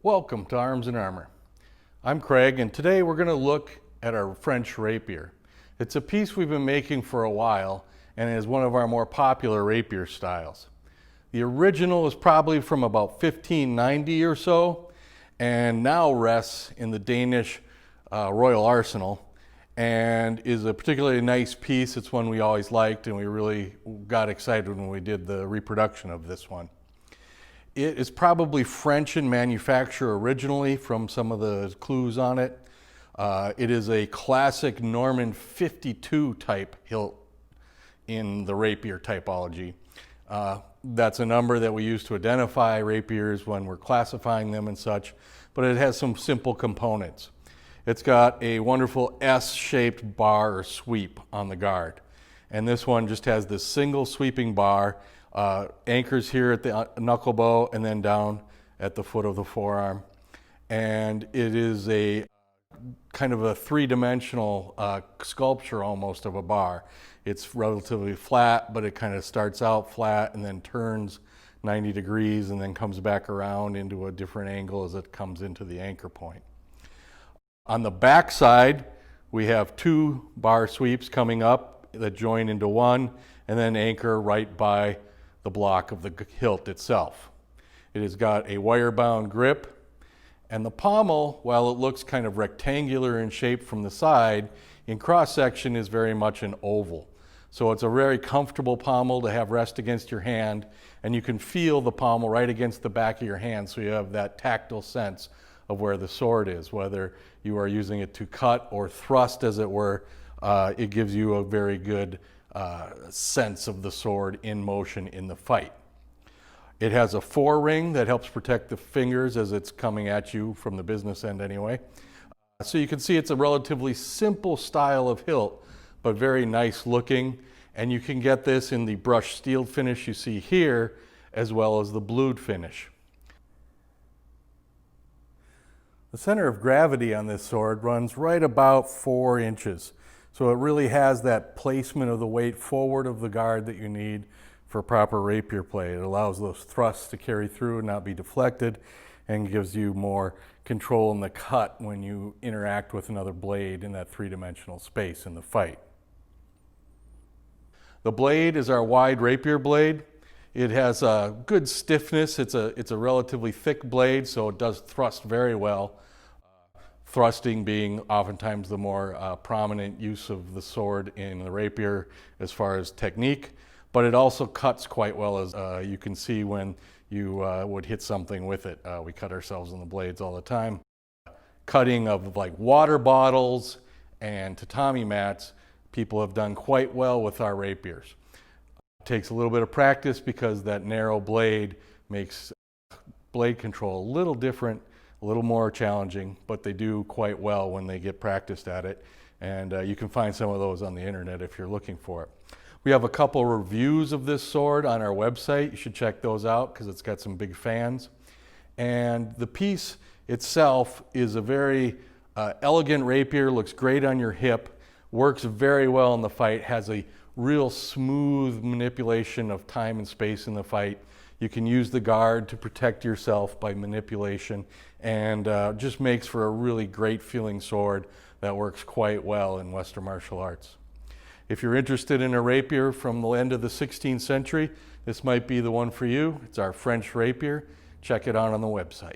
Welcome to Arms and Armor. I'm Craig, and today we're going to look at our French rapier. It's a piece we've been making for a while and is one of our more popular rapier styles. The original is probably from about 1590 or so, and now rests in the Danish Royal Arsenal, and is a particularly nice piece. It's one we always liked, and we really got excited when we did the reproduction of this one. It is probably French in manufacture originally from some of the clues on it. It is a classic Norman 52 type hilt in the rapier typology. That's a number that we use to identify rapiers when we're classifying them and such, but it has some simple components. It's got a wonderful S-shaped bar or sweep on the guard, and this one just has this single sweeping bar. Anchors here at the knuckle bow and then down at the foot of the forearm. And it is a kind of a three-dimensional sculpture almost of a bar. It's relatively flat, but it kind of starts out flat and then turns 90 degrees and then comes back around into a different angle as it comes into the anchor point. On the back side, we have two bar sweeps coming up that join into one and then anchor right by the block of the hilt itself. It has got a wire-bound grip, and the pommel, while it looks kind of rectangular in shape from the side, in cross-section is very much an oval. So it's a very comfortable pommel to have rest against your hand, and you can feel the pommel right against the back of your hand, so you have that tactile sense of where the sword is. Whether you are using it to cut or thrust, as it were, it gives you a very good sense of the sword in motion in the fight. It has a forering that helps protect the fingers as it's coming at you from the business end anyway. So you can see it's a relatively simple style of hilt, but very nice looking. And you can get this in the brushed steel finish you see here, as well as the blued finish. The center of gravity on this sword runs right about 4 inches. So it really has that placement of the weight forward of the guard that you need for proper rapier play. It allows those thrusts to carry through and not be deflected, and gives you more control in the cut when you interact with another blade in that three-dimensional space in the fight. The blade is our wide rapier blade. It has a good stiffness. It's a relatively thick blade, so it does thrust very well. Thrusting being oftentimes the more prominent use of the sword in the rapier as far as technique, but it also cuts quite well, as you can see when you would hit something with it. We cut ourselves in the blades all the time. Cutting of like water bottles and tatami mats, people have done quite well with our rapiers. It takes a little bit of practice because that narrow blade makes blade control a little different, a little more challenging, but they do quite well when they get practiced at it. And you can find some of those on the internet if you're looking for it. We have a couple reviews of this sword on our website. You should check those out because it's got some big fans. And the piece itself is a very elegant rapier, looks great on your hip, works very well in the fight, has a real smooth manipulation of time and space in the fight. You can use the guard to protect yourself by manipulation, and just makes for a really great feeling sword that works quite well in Western martial arts. If you're interested in a rapier from the end of the 16th century, this might be the one for you. It's our French rapier. Check it out on the website.